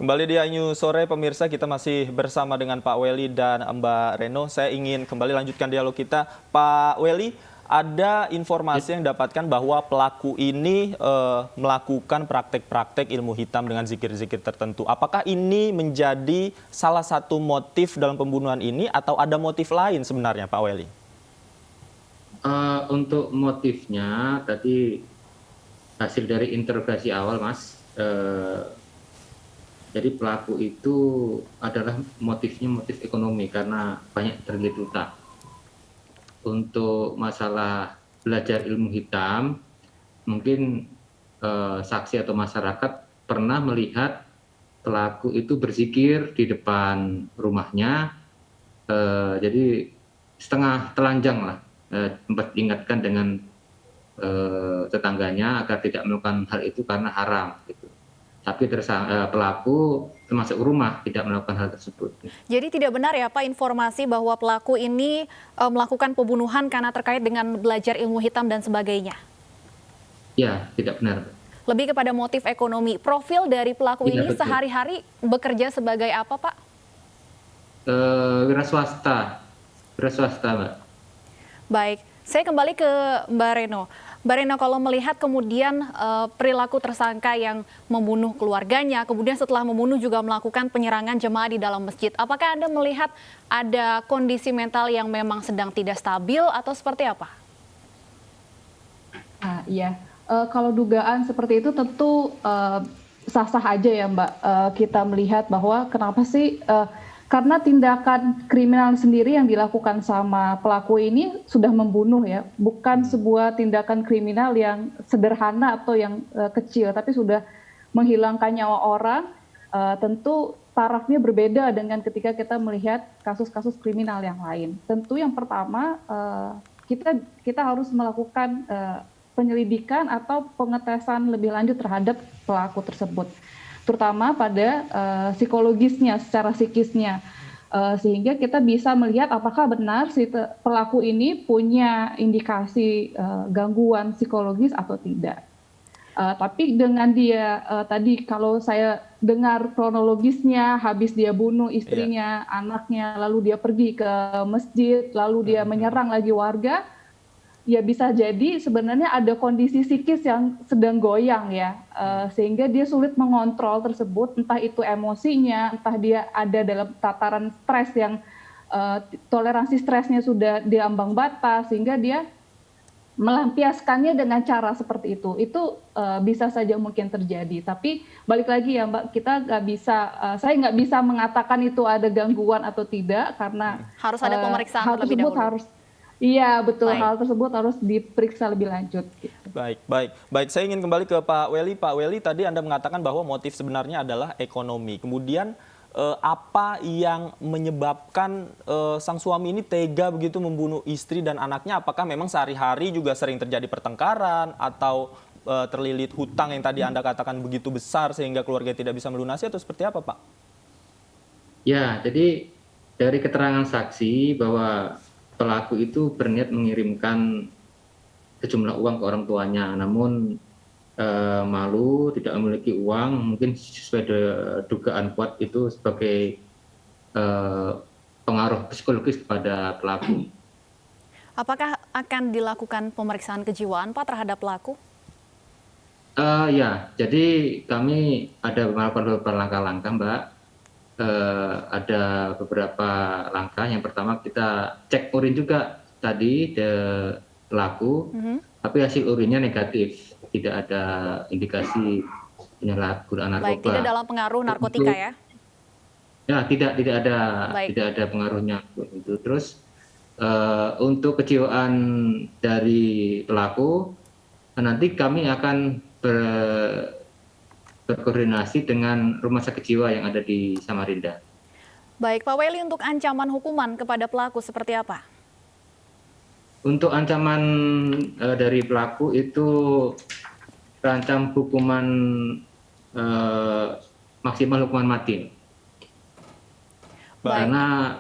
Kembali di Anyu Sore, pemirsa, kita masih bersama dengan Pak Welly dan Mbak Reno. Saya ingin kembali lanjutkan dialog kita. Pak Welly, ada informasi yang dapatkan bahwa pelaku ini melakukan praktek-praktek ilmu hitam dengan zikir-zikir tertentu. Apakah ini menjadi salah satu motif dalam pembunuhan ini atau ada motif lain sebenarnya, Pak Welly? Untuk motifnya, tadi hasil dari interogasi awal, Mas, jadi pelaku itu adalah motifnya motif ekonomi karena banyak terlilit utang. Untuk masalah belajar ilmu hitam, mungkin saksi atau masyarakat pernah melihat pelaku itu berzikir di depan rumahnya, jadi setengah telanjang lah, sempat diingatkan dengan tetangganya agar tidak melakukan hal itu karena haram, gitu. Tapi pelaku termasuk rumah tidak melakukan hal tersebut. Jadi tidak benar ya Pak informasi bahwa pelaku ini melakukan pembunuhan karena terkait dengan belajar ilmu hitam dan sebagainya? Ya, tidak benar. Lebih kepada motif ekonomi. Profil dari pelaku ini sehari-hari bekerja sebagai apa, Pak? Wira swasta, Mbak. Baik, saya kembali ke Mbak Reno. Mbak Reno, kalau melihat kemudian perilaku tersangka yang membunuh keluarganya, kemudian setelah membunuh juga melakukan penyerangan jemaah di dalam masjid, apakah Anda melihat ada kondisi mental yang memang sedang tidak stabil atau seperti apa? Iya, kalau dugaan seperti itu tentu sah-sah aja ya Mbak. Kita melihat bahwa kenapa sih, karena tindakan kriminal sendiri yang dilakukan sama pelaku ini sudah membunuh ya, bukan sebuah tindakan kriminal yang sederhana atau yang kecil, tapi sudah menghilangkan nyawa orang. Tentu tarafnya berbeda dengan ketika kita melihat kasus-kasus kriminal yang lain. Tentu yang pertama kita harus melakukan penyelidikan atau pengetesan lebih lanjut terhadap pelaku tersebut, terutama pada psikologisnya, secara psikisnya, sehingga kita bisa melihat apakah benar si pelaku ini punya indikasi gangguan psikologis atau tidak. Tapi dengan dia tadi kalau saya dengar kronologisnya, habis dia bunuh istrinya, anaknya, lalu dia pergi ke masjid, lalu dia menyerang lagi warga, ya bisa jadi sebenarnya ada kondisi psikis yang sedang goyang ya, sehingga dia sulit mengontrol tersebut, entah itu emosinya, entah dia ada dalam tataran stres yang toleransi stresnya sudah di ambang batas, sehingga dia melampiaskannya dengan cara seperti itu. Itu bisa saja mungkin terjadi. Tapi balik lagi ya Mbak, kita nggak bisa, saya nggak bisa mengatakan itu ada gangguan atau tidak karena harus ada pemeriksaan hal terlebih tersebut dahulu. Iya betul, hal tersebut harus diperiksa lebih lanjut. Baik. Saya ingin kembali ke Pak Welly. Pak Welly, tadi Anda mengatakan bahwa motif sebenarnya adalah ekonomi. Kemudian apa yang menyebabkan sang suami ini tega begitu membunuh istri dan anaknya? Apakah memang sehari-hari juga sering terjadi pertengkaran atau terlilit hutang yang tadi Anda katakan begitu besar sehingga keluarga tidak bisa melunasi, atau seperti apa, Pak? Ya, jadi dari keterangan saksi bahwa pelaku itu berniat mengirimkan sejumlah uang ke orang tuanya, namun malu, tidak memiliki uang, mungkin sesuai dugaan kuat itu sebagai pengaruh psikologis kepada pelaku. Apakah akan dilakukan pemeriksaan kejiwaan Pak terhadap pelaku? Ya, jadi kami ada melakukan beberapa langkah-langkah, Mbak. Ada beberapa langkah. Yang pertama kita cek urin juga tadi pelaku, tapi hasil urinnya negatif, tidak ada indikasi penyalahgunaan narkoba. Baik, tidak dalam pengaruh narkotika ya? Ya, tidak ada pengaruhnya. Itu terus untuk kejiwaan dari pelaku, nanti kami akan berkoordinasi dengan rumah sakit jiwa yang ada di Samarinda. Baik, Pak Welly, untuk ancaman hukuman kepada pelaku seperti apa? Untuk ancaman dari pelaku itu terancam hukuman maksimal hukuman mati. Karena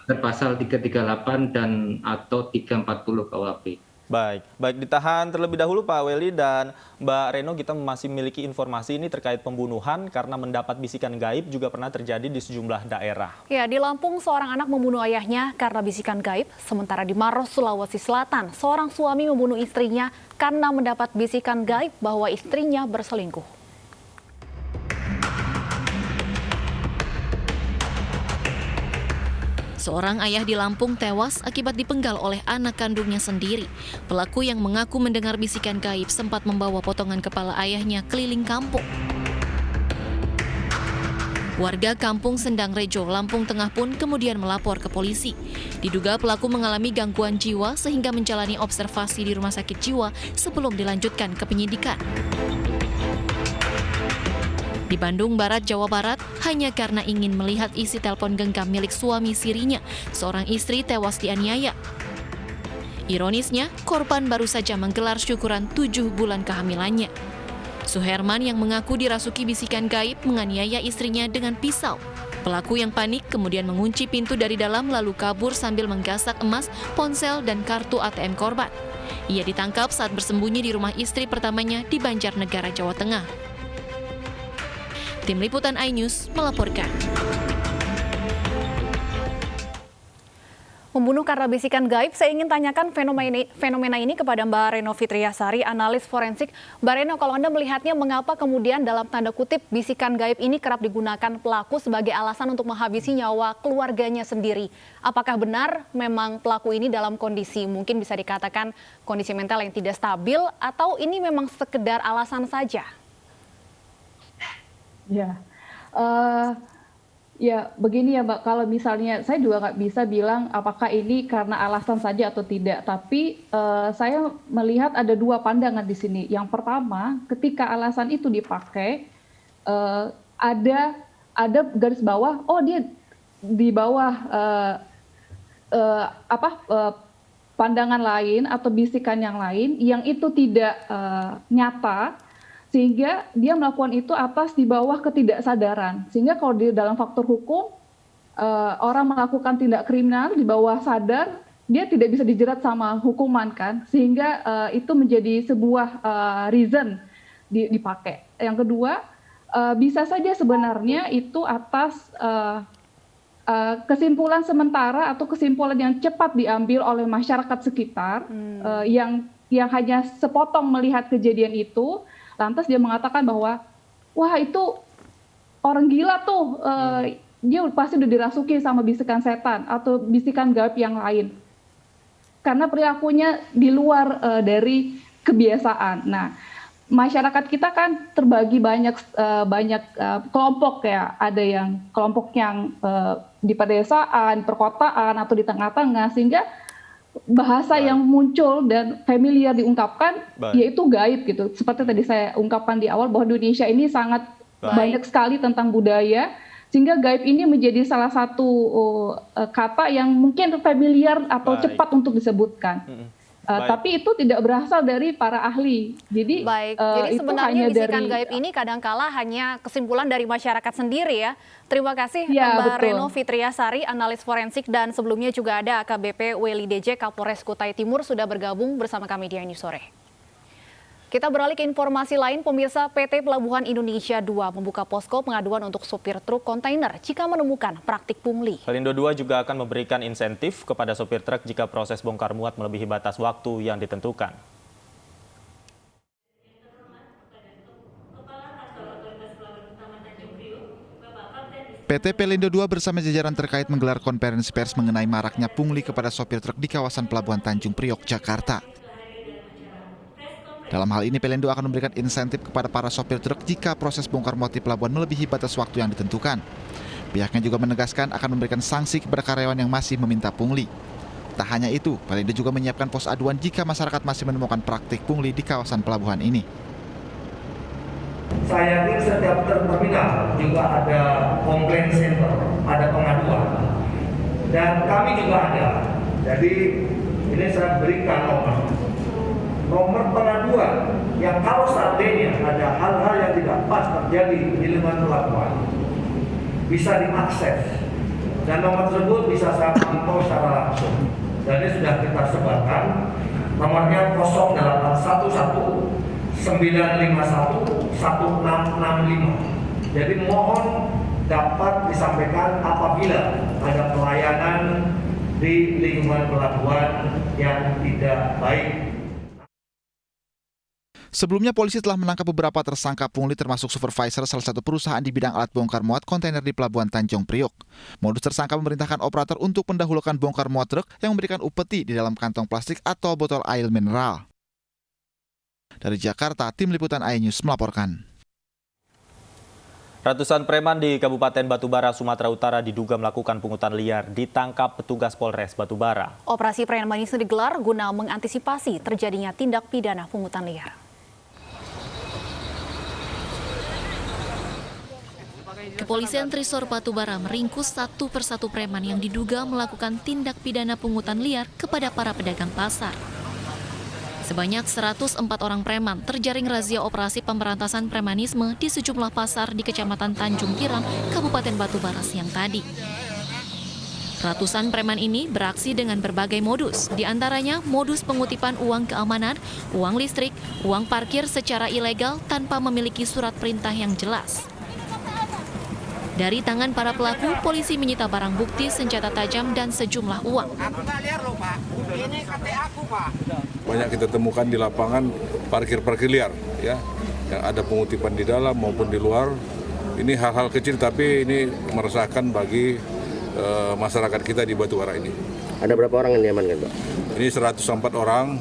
pasal 338 dan atau 340 KUHP. Baik ditahan terlebih dahulu Pak Welly dan Mbak Reno, kita masih memiliki informasi ini terkait pembunuhan karena mendapat bisikan gaib juga pernah terjadi di sejumlah daerah. Ya, di Lampung seorang anak membunuh ayahnya karena bisikan gaib, sementara di Maros, Sulawesi Selatan, seorang suami membunuh istrinya karena mendapat bisikan gaib bahwa istrinya berselingkuh. Seorang ayah di Lampung tewas akibat dipenggal oleh anak kandungnya sendiri. Pelaku yang mengaku mendengar bisikan gaib sempat membawa potongan kepala ayahnya keliling kampung. Warga kampung Sendang Rejo, Lampung Tengah pun kemudian melapor ke polisi. Diduga pelaku mengalami gangguan jiwa sehingga menjalani observasi di rumah sakit jiwa sebelum dilanjutkan ke penyidikan. Di Bandung Barat, Jawa Barat, hanya karena ingin melihat isi telepon genggam milik suami sirinya, seorang istri tewas dianiaya. Ironisnya, korban baru saja menggelar syukuran 7 bulan kehamilannya. Suherman yang mengaku dirasuki bisikan gaib menganiaya istrinya dengan pisau. Pelaku yang panik kemudian mengunci pintu dari dalam lalu kabur sambil menggasak emas, ponsel, dan kartu ATM korban. Ia ditangkap saat bersembunyi di rumah istri pertamanya di Banjarnegara, Jawa Tengah. Tim Liputan iNews melaporkan. Membunuh karena bisikan gaib, saya ingin tanyakan fenomena ini kepada Mbak Reno Fitriasari, analis forensik. Mbak Reno, kalau Anda melihatnya mengapa kemudian dalam tanda kutip bisikan gaib ini kerap digunakan pelaku sebagai alasan untuk menghabisi nyawa keluarganya sendiri? Apakah benar memang pelaku ini dalam kondisi mungkin bisa dikatakan kondisi mental yang tidak stabil, atau ini memang sekedar alasan saja? Ya, begini ya Mbak, kalau misalnya saya juga nggak bisa bilang apakah ini karena alasan saja atau tidak, tapi saya melihat ada dua pandangan di sini. Yang pertama, ketika alasan itu dipakai, ada garis bawah, oh dia di bawah pandangan lain atau bisikan yang lain yang itu tidak nyata, sehingga dia melakukan itu atas di bawah ketidaksadaran. Sehingga kalau di dalam faktor hukum, orang melakukan tindak kriminal di bawah sadar, dia tidak bisa dijerat sama hukuman kan. Sehingga itu menjadi sebuah reason dipakai. Yang kedua, bisa saja sebenarnya itu atas kesimpulan sementara atau kesimpulan yang cepat diambil oleh masyarakat sekitar yang hanya sepotong melihat kejadian itu. Lantas dia mengatakan bahwa, wah itu orang gila tuh, dia pasti udah dirasuki sama bisikan setan atau bisikan gaib yang lain. Karena perilakunya di luar dari kebiasaan. Nah, masyarakat kita kan terbagi banyak kelompok ya. Ada yang kelompok yang di pedesaan, perkotaan, atau di tengah-tengah, sehingga bahasa yang muncul dan familiar diungkapkan yaitu gaib gitu. Seperti tadi saya ungkapkan di awal bahwa Indonesia ini sangat banyak sekali tentang budaya, sehingga gaib ini menjadi salah satu kata yang mungkin familiar atau cepat untuk disebutkan. Tapi itu tidak berasal dari para ahli. Jadi, jadi itu sebenarnya hanya bisikan dari gaib ini kadangkala hanya kesimpulan dari masyarakat sendiri ya. Terima kasih Ya, Mbak betul. Reno Fitriasari, analis forensik, dan sebelumnya juga ada AKBP Welly DJ Kapolres Kutai Timur sudah bergabung bersama kami di iNews Sore. Kita beralih ke informasi lain, pemirsa. PT Pelabuhan Indonesia 2 membuka posko pengaduan untuk sopir truk kontainer jika menemukan praktik pungli. Pelindo 2 juga akan memberikan insentif kepada sopir truk jika proses bongkar muat melebihi batas waktu yang ditentukan. PT Pelindo 2 bersama jajaran terkait menggelar konferensi pers mengenai maraknya pungli kepada sopir truk di kawasan Pelabuhan Tanjung Priok, Jakarta. Dalam hal ini, Pelindo akan memberikan insentif kepada para sopir truk jika proses bongkar muat di pelabuhan melebihi batas waktu yang ditentukan. Pihaknya juga menegaskan akan memberikan sanksi kepada karyawan yang masih meminta pungli. Tak hanya itu, Pelindo juga menyiapkan pos aduan jika masyarakat masih menemukan praktik pungli di kawasan pelabuhan ini. Saya yakin setiap terminal juga ada komplain center, ada pengaduan. Dan kami juga ada. Jadi ini saya berikan nomor pengaduan yang kalau seandainya ada hal-hal yang tidak pas terjadi di lingkungan pelabuhan bisa diakses, dan nomor tersebut bisa saya pantau secara langsung. Dan ini sudah kita sebarkan nomornya 0811 951 1665. Jadi mohon dapat disampaikan apabila ada pelayanan di lingkungan pelabuhan yang tidak baik. Sebelumnya, polisi telah menangkap beberapa tersangka pungli termasuk supervisor salah satu perusahaan di bidang alat bongkar muat kontainer di Pelabuhan Tanjung Priok. Modus tersangka memerintahkan operator untuk mendahulukan bongkar muat truk yang memberikan upeti di dalam kantong plastik atau botol air mineral. Dari Jakarta, Tim Liputan iNews melaporkan. Ratusan preman di Kabupaten Batubara, Sumatera Utara diduga melakukan pungutan liar ditangkap petugas Polres Batubara. Operasi preman ini digelar guna mengantisipasi terjadinya tindak pidana pungutan liar. Kepolisian Trisor Batubara meringkus satu persatu preman yang diduga melakukan tindak pidana pungutan liar kepada para pedagang pasar. Sebanyak 104 orang preman terjaring razia operasi pemberantasan premanisme di sejumlah pasar di Kecamatan Tanjung Kirang, Kabupaten Batubara siang tadi. Ratusan preman ini beraksi dengan berbagai modus, di antaranya modus pengutipan uang keamanan, uang listrik, uang parkir secara ilegal tanpa memiliki surat perintah yang jelas. Dari tangan para pelaku, polisi menyita barang bukti, senjata tajam, dan sejumlah uang. Banyak kita temukan di lapangan parkir-parkir liar, ya, yang ada pengutipan di dalam maupun di luar. Ini hal-hal kecil tapi ini meresahkan bagi masyarakat kita di Batubara ini. Ada berapa orang yang diamankan, Pak? Ini 104 orang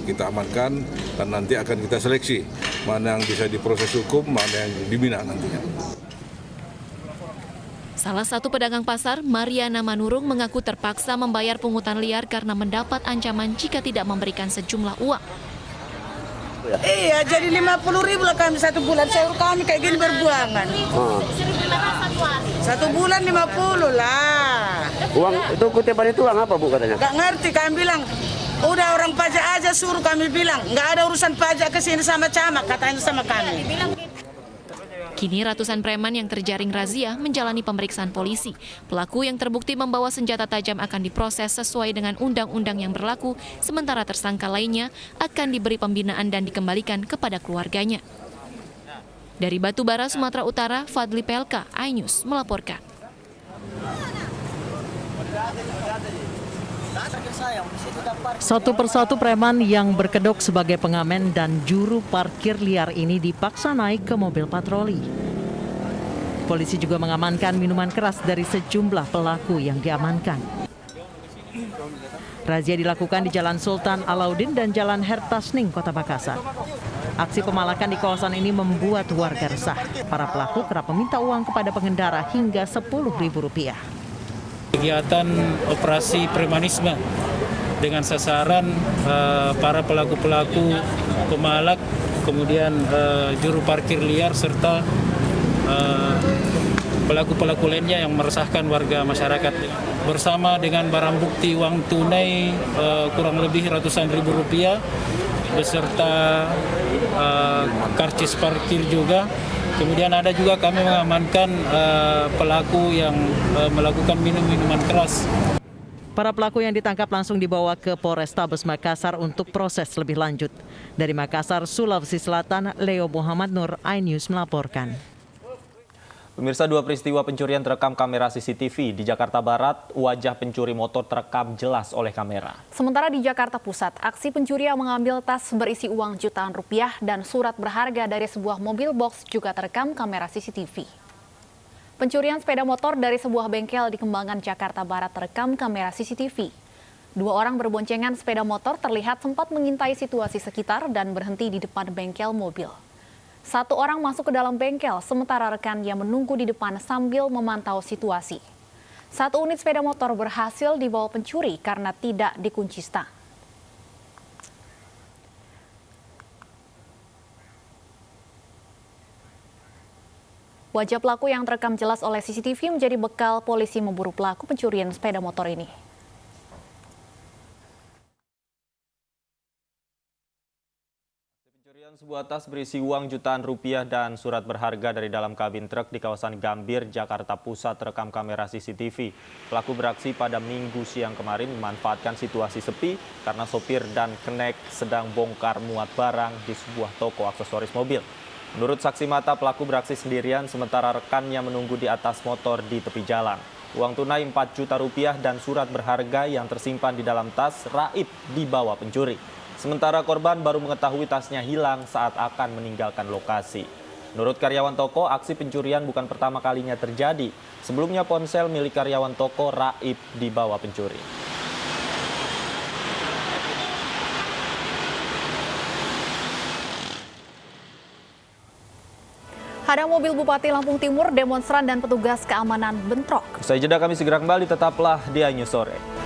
kita amankan dan nanti akan kita seleksi mana yang bisa diproses hukum, mana yang dibina nantinya. Salah satu pedagang pasar, Mariana Manurung, mengaku terpaksa membayar pungutan liar karena mendapat ancaman jika tidak memberikan sejumlah uang. Iya, jadi 50.000 lah kami satu bulan. Sahur kami kayak gini berbuangan. Satu bulan 50 lah. Uang itu kutipan itu uang apa, Bu, katanya? Gak ngerti, kami bilang. Udah orang pajak aja suruh, kami bilang. Nggak ada urusan pajak ke sini sama camat, katanya sama kami. Kini ratusan preman yang terjaring razia menjalani pemeriksaan polisi. Pelaku yang terbukti membawa senjata tajam akan diproses sesuai dengan undang-undang yang berlaku, sementara tersangka lainnya akan diberi pembinaan dan dikembalikan kepada keluarganya. Dari Batubara, Sumatera Utara, Fadli PLK, iNews melaporkan. Satu persatu preman yang berkedok sebagai pengamen dan juru parkir liar ini dipaksa naik ke mobil patroli. Polisi juga mengamankan minuman keras dari sejumlah pelaku yang diamankan. Razia dilakukan di Jalan Sultan Alauddin dan Jalan Hertasning, Kota Makassar. Aksi pemalakan di kawasan ini membuat warga resah. Para pelaku kerap meminta uang kepada pengendara hingga Rp10.000. Kegiatan operasi premanisme dengan sasaran para pelaku-pelaku pemalak, kemudian juru parkir liar, serta pelaku-pelaku lainnya yang meresahkan warga masyarakat. Bersama dengan barang bukti uang tunai kurang lebih ratusan ribu rupiah, beserta karcis parkir juga. Kemudian ada juga kami mengamankan pelaku yang melakukan minuman keras. Para pelaku yang ditangkap langsung dibawa ke Polrestabes Makassar untuk proses lebih lanjut. Dari Makassar, Sulawesi Selatan, Leo Muhammad Nur, iNews melaporkan. Pemirsa, dua peristiwa pencurian terekam kamera CCTV. Di Jakarta Barat, wajah pencuri motor terekam jelas oleh kamera. Sementara di Jakarta Pusat, aksi pencuri yang mengambil tas berisi uang jutaan rupiah dan surat berharga dari sebuah mobil box juga terekam kamera CCTV. Pencurian sepeda motor dari sebuah bengkel di Kembangan, Jakarta Barat terekam kamera CCTV. Dua orang berboncengan sepeda motor terlihat sempat mengintai situasi sekitar dan berhenti di depan bengkel mobil. Satu orang masuk ke dalam bengkel, sementara rekannya menunggu di depan sambil memantau situasi. Satu unit sepeda motor berhasil dibawa pencuri karena tidak dikunci stang. Wajah pelaku yang terekam jelas oleh CCTV menjadi bekal polisi memburu pelaku pencurian sepeda motor ini. Pencurian sebuah tas berisi uang jutaan rupiah dan surat berharga dari dalam kabin truk di kawasan Gambir, Jakarta Pusat terekam kamera CCTV. Pelaku beraksi pada Minggu siang kemarin memanfaatkan situasi sepi karena sopir dan kenek sedang bongkar muat barang di sebuah toko aksesoris mobil. Menurut saksi mata, pelaku beraksi sendirian sementara rekannya menunggu di atas motor di tepi jalan. Uang tunai 4 juta rupiah dan surat berharga yang tersimpan di dalam tas raib dibawa pencuri. Sementara korban baru mengetahui tasnya hilang saat akan meninggalkan lokasi. Menurut karyawan toko, aksi pencurian bukan pertama kalinya terjadi. Sebelumnya ponsel milik karyawan toko raib dibawa pencuri. Ada mobil Bupati Lampung Timur, demonstran dan petugas keamanan bentrok. Usai jeda kami segera kembali, tetaplah di iNews Sore.